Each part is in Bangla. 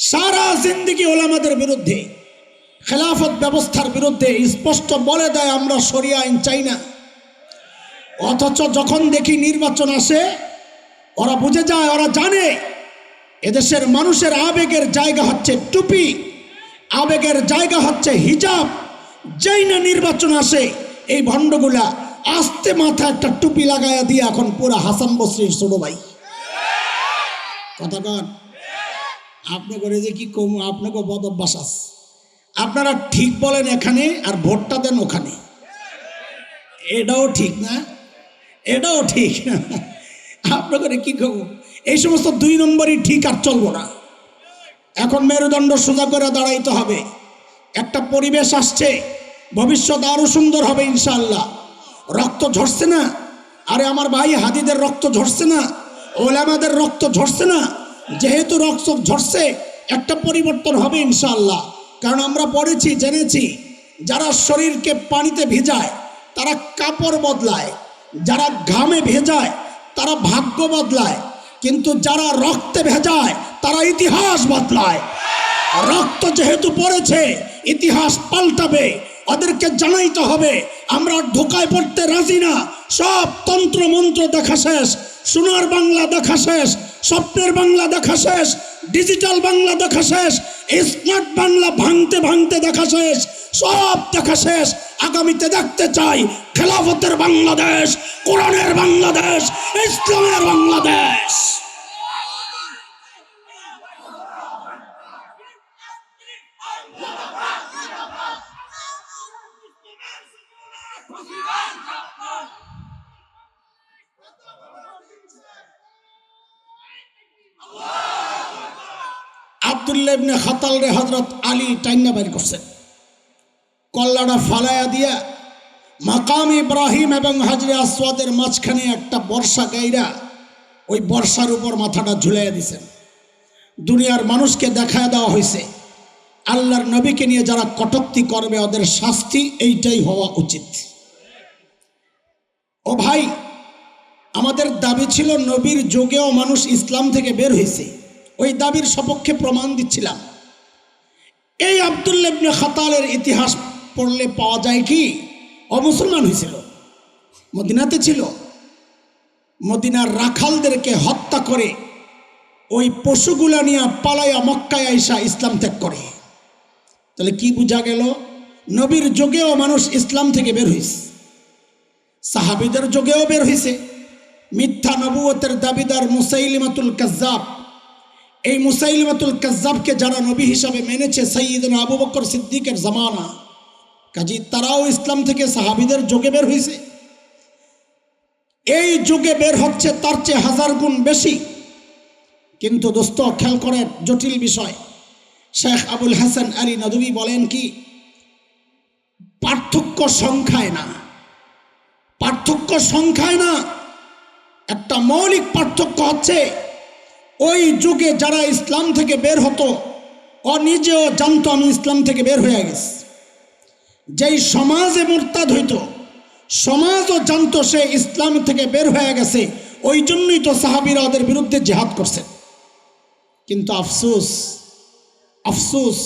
সারা জিন্দেগি ওলামাদের বিরুদ্ধে, খেলাফত ব্যবস্থার বিরুদ্ধে স্পষ্ট বলে দেয় আমরা শরিয়া আইন চাই না। অথচ যখন দেখি নির্বাচন আসে ওরা বুঝে যায়, ওরা জানে এদেশের মানুষের আবেগের জায়গা হচ্ছে টুপি, আবেগের জায়গা হচ্ছে হিজাব। যেই না নির্বাচন আসে এই ভণ্ডগুলা আস্তে মাথা একটা টুপি লাগাইয়া দিয়ে এখন পুরা হাসান বসরির ছোট ভাই। কথা কন আপনি করে যে কি কম, আপনাকে বদ অভ্যাস আছে। আপনারা ঠিক বলেন এখানে আর ভোটটা দেন ওখানে, এটাও ঠিক না, এটাও ঠিক। আপনাকে কি কব, এই সমস্ত 2 নম্বরই ঠিক আর চলবো না। এখন মেরুদণ্ড সোজা করে দাঁড়াইতে হবে। একটা পরিবেশ আসছে, ভবিষ্যৎ আরো সুন্দর হবে ইনশাআল্লাহ। রক্ত ঝরছে না, আরে আমার ভাই হাদিদের রক্ত ঝরছে না, ওলামাদের রক্ত ঝরছে না। যেহেতু রক্ত ঝরছে একটা পরিবর্তন হবে ইনশাআল্লাহ। কারণ আমরা পড়েছি, জেনেছি যারা শরীরকে পানিতে ভেজায় তারা কাপড় বদলায়, যারা ঘামে ভেজায় তারা ভাগ্য বদলায়, কিন্তু যারা রক্তে ভেজায় তারা ইতিহাস বদলায়। রক্ত যেহেতু পড়েছে ইতিহাস পাল্টাবে, ওদেরকে জানাইতে হবে আমরা ধোকায় পড়তে রাজি না। সব তন্ত্র মন্ত্র দেখা শেষ, সোনার বাংলা দেখা শেষ, স্বপ্নের বাংলা দেখা শেষ, ডিজিটাল বাংলা দেখা শেষ, স্মার্ট বাংলা ভাঙতে ভাঙতে দেখা শেষ, সব দেখা শেষ। আগামীতে দেখতে চাই খেলাফতের বাংলাদেশ, কোরআনের বাংলাদেশ, ইসলামের বাংলাদেশ। আব্দুল্লাহ ইবনে খাতাল রে হযরত আলী টাইনা বাইর করছেন, কল্লাটা ফালাইয়া দিয়া মাকাম ইব্রাহিম এবং হাজরে আসওয়াদের মাঝখানে একটা বর্ষা গাইরা ওই বর্ষার উপর মাথাটা ঝুলাইয়া দিছেন। দুনিয়ার মানুষকে দেখায় দেওয়া হয়েছে আল্লাহর নবীকে নিয়ে যারা কটূক্তি করবে ওদের শাস্তি এইটাই হওয়া উচিত। ও ভাই, আমাদের দাবি ছিল নবীর যুগেও মানুষ ইসলাম থেকে বের হয়েছে, ওই দাবির সপক্ষে প্রমাণ দিচ্ছিলাম। এই আব্দুল্লাহ ইবনে খাতালের ইতিহাস পড়লে পাওয়া যায় কি অমুসলমান হয়েছিল, মদিনাতে ছিল, মদিনার রাখালদেরকে হত্যা করে ওই পশুগুলা নিয়ে পালাইয়া মক্কায় আইসা ইসলাম ত্যাগ করে। তাহলে কি বোঝা গেল, নবীর যুগেও মানুষ ইসলাম থেকে বের হয়েছে, সাহাবীদের যুগেও বের হয়েছে। মিথ্যা নবুয়তের দাবিদার মুসাইলিমাতুল কাজ্জাব, এই মুসাইলিমাতুল কাজ্জাবকে যারা নবী হিসাবে মেনেছে সাইয়্যিদনা আবু বকর সিদ্দিকের জামানা, কাজী তারাও ইসলাম থেকে সাহাবীদের যুগে বের হয়েছে। এই যুগে বের হচ্ছে তার চেয়ে 1000 গুণ বেশি। কিন্তু দোস্ত খেয়াল করেন জটিল বিষয়, শেখ আবুল হাসান আলী নদভী বলেন কি, পার্থক্য সংখ্যায় না, পার্থক্য সংখ্যায় না, একটা মৌলিক পার্থক্য হচ্ছে ওই যুগে যারা ইসলাম থেকে বের হতো ও নিজেও জানতো আমি ইসলাম থেকে বের হয়ে গেছি। যেই সমাজে মুরতাদ হইত সমাজও জানতো সে ইসলাম থেকে বের হয়ে গেছে, ওই জন্যই তো সাহাবীরা ওদের বিরুদ্ধে জিহাদ করছে। কিন্তু আফসোস, আফসোস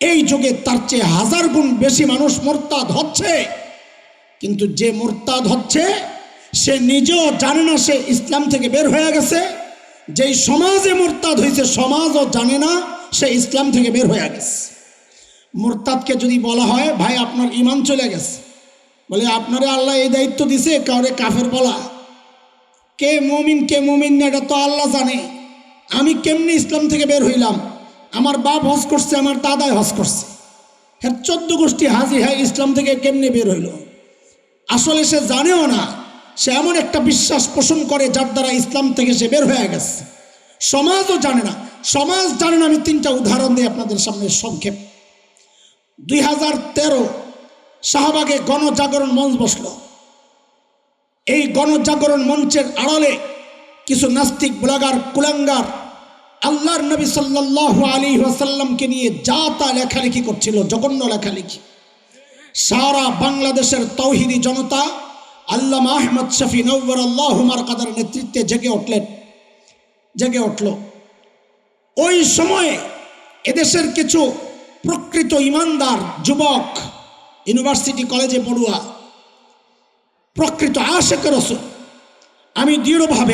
এই যুগে তার চেয়ে 1000 গুণ বেশি মানুষ মুরতাদ হচ্ছে, কিন্তু যে মুরতাদ হচ্ছে সে নিজেও জানে না সে ইসলাম থেকে বের হয়ে গেছে। যেই সমাজে মুরতাদ হয়েছে সমাজও জানে না সে ইসলাম থেকে বের হয়ে গেছে। মুরতাদকে যদি বলা হয় ভাই আপনার ঈমান চলে গেছে, বলে আপনারে আল্লাহ এই দায়িত্ব দিছে কাউরে কাফের বলা, কে মুমিন কে মুমিন না এটা তো আল্লাহ জানে। আমি কেমনি ইসলাম থেকে বের হইলাম, আমার বাপ হজ করছে, আমার দাদাই হজ করছে, হ্যাঁ 14 গোষ্ঠী হাজি, হ্যাঁ ইসলাম থেকে কেমনি বের হইল। আসলে সে জানেও না, সে এমন একটা বিশ্বাস পোষণ করে যার দ্বারা ইসলাম থেকে সে বের হয়ে গেছে। সমাজও জানে না, সমাজ জানে না। আমি 3টা উদাহরণ দিই আপনাদের সামনে সংক্ষেপ। 2013 শাহবাগে গণজাগরণ মঞ্চ বসলো। এই গণজাগরণ মঞ্চের আড়ালে কিছু নাস্তিক ব্লগার কুলাঙ্গার আল্লাহর নবী সাল্লাল্লাহু আলাইহি ওয়াসাল্লামকে নিয়ে যা তা লেখালেখি করছিল, জঘন্য লেখালেখি। সারা বাংলাদেশের তৌহিদি জনতা আল্লামা আহমদ শফি নওয়ারাল্লাহু মারকাদার নেতৃত্বে জেগে উঠল। ওই সময়ে এদেশের কিছু প্রকৃত ইমানদার যুবক, ইউনিভার্সিটি কলেজে পড়ুয়া, প্রকৃত আশিক রাসূল,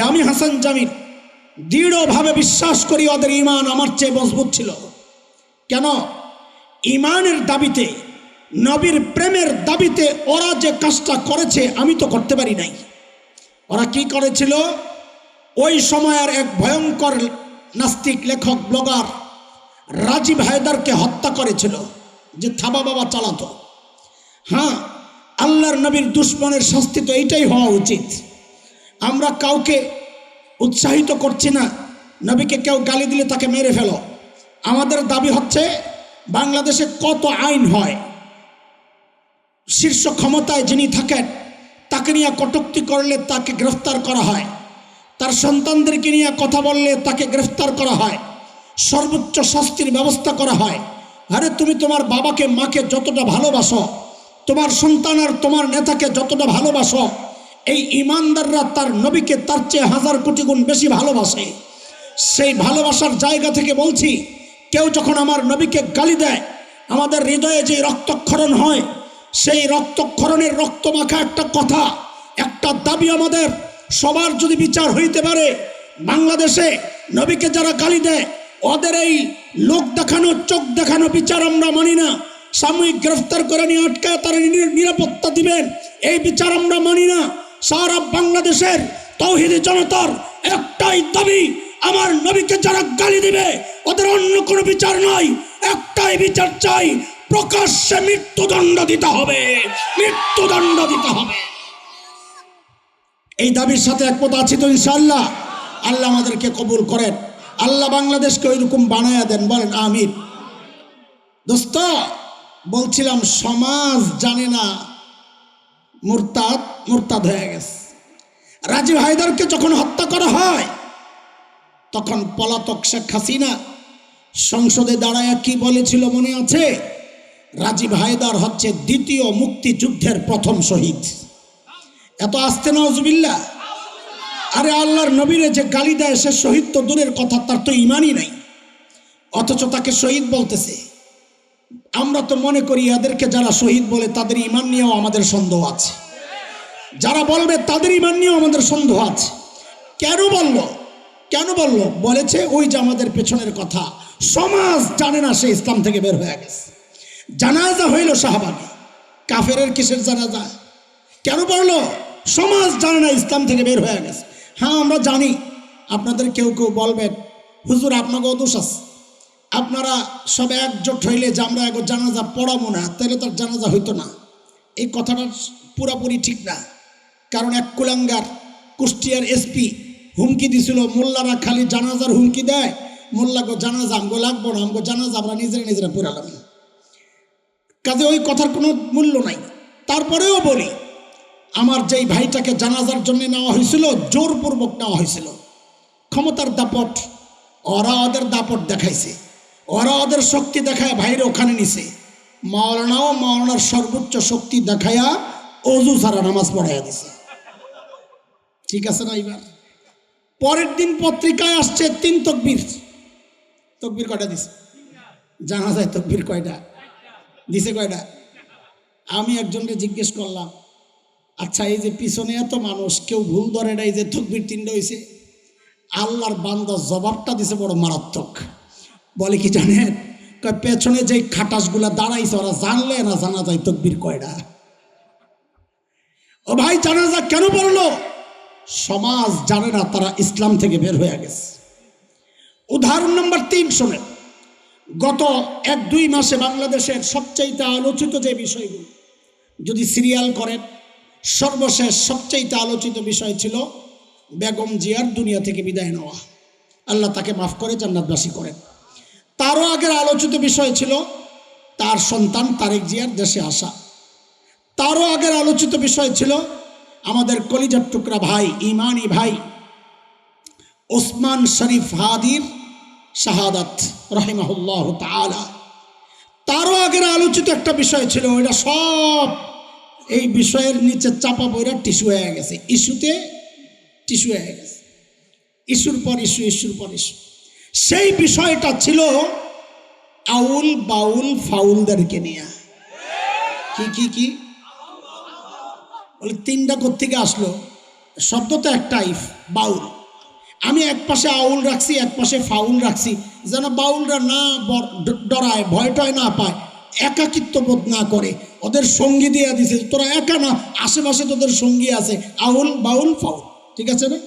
আমি হাসান জামিল দৃঢ়ভাবে বিশ্বাস করি ওদের ঈমান আমার চেয়ে মজবুত ছিল। কেন? ঈমানের দাবিতে, নবীর প্রেমের দাবিতে ওরা যে কাজটা করেছে আমি তো করতে পারি নাই। ওরা কি করেছিল? ওই সময়ের এক ভয়ঙ্কর নাস্তিক লেখক ব্লগার রাজীব হায়দারকে হত্যা করেছিল, যে থাবা বাবা চালাতো। হ্যাঁ, আল্লাহর নবীর দুশ্মনের শাস্তি তো এইটাই হওয়া উচিত। আমরা কাউকে উৎসাহিত করছি না, নবীকে কেউ গালি দিলে তাকে মেরে ফেলো। আমাদের দাবি হচ্ছে বাংলাদেশে কত আইন হয়, শীর্ষ ক্ষমতায় যিনি থাকেন তাকে নিয়ে কটূক্তি করলে তাকে গ্রেফতার করা হয়, তার সন্তানদেরকে নিয়ে কথা বললে তাকে গ্রেফতার করা হয়, সর্বোচ্চ শাস্তির ব্যবস্থা করা হয়। আরে তুমি তোমার বাবাকে মাকে যতটা ভালোবাসো, তোমার সন্তান আর তোমার নেতাকে যতটা ভালোবাসো, এই ইমানদাররা তার নবীকে তার চেয়ে 1000 কোটি গুণ বেশি ভালোবাসে। সেই ভালোবাসার জায়গা থেকে বলছি, কেউ যখন আমার নবীকে গালি দেয়, আমাদের হৃদয়ে যে রক্তক্ষরণ হয়, সেই রক্তক্ষরণের রক্তমাখা একটা কথা, একটা দাবি আমাদের, সবার যদি বিচার হইতে পারে বাংলাদেশে, নবীকে যারা গালি দেয় ওদের এই লোক দেখানো, চোখ দেখানো বিচার আমরা মানি না। সাময়িক গ্রেফতার করে নিয়ে আটকায় তারা নিরাপত্তা দিবেন, এই বিচার আমরা মানি না। সারা বাংলাদেশের তাওহীদি জনতার একটাই দাবি, আমার নবীকে যারা গালি দিবে ওদের অন্য কোনো বিচার নয়, একটাই বিচার চাই, প্রকাশ্যে মৃত্যুদণ্ড দিতে হবে, মৃত্যুদণ্ড দিতে হবে। এই দাবির সাথে একমত আছি তো ইনশাআল্লাহ? আল্লাহ আমাদেরকে কবুল করেন, আল্লাহ বাংলাদেশকে ওইরকম বানায়া দেন, বলেন আমিন। দোস্ত, বলছিলাম সমাজ জানে না মুরতাদ হয়ে গেছে। রাজীব হায়দারকে যখন হত্যা করা হয় তখন পলাতক শেখ হাসিনা সংসদে দাঁড়ায় কি বলেছিল মনে আছে? রাজীব হায়দার হচ্ছে দ্বিতীয় মুক্তিযুদ্ধের প্রথম শহীদ। এত আস্তে নাউজুবিল্লাহ। আরে আল্লাহর নবীরে যে গালি দেয় সে শহীদ তো দূরের কথা, তার তো ইমানই নাই, অথচ তাকে শহীদ বলতেছে। আমরা তো মনে করি এদেরকে যারা শহীদ বলে তাদের ইমান নিয়েও আমাদের সন্দেহ আছে, যারা বলবে তাদের ইমান নিয়েও আমাদের সন্দেহ আছে। কেন বললো? বলেছে ওই যে আমাদের পেছনের কথা, সমাজ জানে না সে ইসলাম থেকে বের হয়ে গেছে। জানাজা হইল শাহবাগে, কাফেরের কিসের জানাজা? কেন বললো? সমাজ জানে না ইসলাম থেকে বের হয়ে গেছে। হ্যাঁ, আমরা জানি। আপনাদের কেউ বলবেন হুজুর আপনাকেও দোষ আছে, আপনারা সব একজোট হইলে যে আমরা এক জানাজা পড়াবো না, তাহলে তার জানাজা হইতো না। এই কথাটা পুরাপুরি ঠিক না। কারণ এক কুলাঙ্গার কুষ্টিয়ার এসপি হুমকি দিছিল, মোল্লারা খালি জানাজার হুমকি দেয়, মোল্লাগো জানাজা আমগো লাগবো না, আমগো জানাজা আমরা নিজেরা পড়ালাম। কাজে ওই কথার কোনো মূল্য নাই। তারপরেও বলি, আমার যেই ভাইটাকে জানাজার জন্য নেওয়া হয়েছিল, জোরপূর্বক নেওয়া হয়েছিল, ক্ষমতার দাপট, ওরা ওদের দাপট দেখাইছে, ওরা ওদের শক্তি দেখায় ভাইরে ওখানে নিছে। মাওলানার সর্বোচ্চ শক্তি দেখায়া অজু ছাড়া নামাজ পড়াইয়া দিছে। ঠিক আছে না? এবার পরের দিন পত্রিকায় আসছে 3 তকবীর। তকবীর কয়টা দিছে? জানাজায় তকবীর কয়টা দিছে? কয়টা? আমি একজনকে জিজ্ঞেস করলাম, আচ্ছা এই যে পিছনে এত মানুষ, কেউ ভুল ধরে নাই যে তকবীর 3টা হয়েছে? আল্লাহর বান্দা জবাবটা দিছে বড় মারাত্মক। বলে কি জানেন? পেছনে যে খাটাসগুলা দাঁড়াইছে ওরা জানলে না জানাজায় তকবীর কয়টা। ও ভাই, জানাজা কেন পড়লো? সমাজ জানে না তারা ইসলাম থেকে বের হয়ে গেছে। উদাহরণ নম্বর 3 শোনেন। গত 1-2 মাসে বাংলাদেশের সবচাইতে আলোচিত যে বিষয়গুলো যদি সিরিয়াল করেন, সর্বশেষ সবচাইতে আলোচিত বিষয় ছিল বেগম জিয়ার দুনিয়া থেকে বিদায় নেওয়া। আল্লাহ তাকে মাফ করে জান্নাতবাসী করেন। তারও আগের আলোচিত বিষয় ছিল তার সন্তান তারেক জিয়ার দেশে আসা। তারও আগের আলোচিত বিষয় ছিল আমাদের কলিজার টুকরা ভাই, ইমানি ভাই ওসমান শরীফ হাদির শাহাদাত রাহিমাহুল্লাহ তাআলা। তারও আগের আলোচিত একটা বিষয় ছিল, ওইটা সব এই বিষয়ের নিচে চাপা পড়ে টিস্যু হয়ে গেছে, ইস্যুতে টিস্যু হয়ে গেছে, ইস্যুর পর ইস্যু। সেই বিষয়টা ছিল আউল বাউল ফাউলদেরকে নিয়ে। কি কি কি বলে? তিনটা কোত্থেকে আসলো? শব্দ তো একটাই, বাউল। আমি এক পাশে আউল রাখছি, এক পাশে ফাউল রাখছি, যেন বাউলরা না ডরায়, ভয় টয় না পায়, একাকিত্ব বোধ না করে। ওদের সঙ্গী দিয়ে দিছে, তোরা একা না, আশেপাশে তোদের সঙ্গী আছে। আউল বাউল ফাউল, ঠিক আছে না?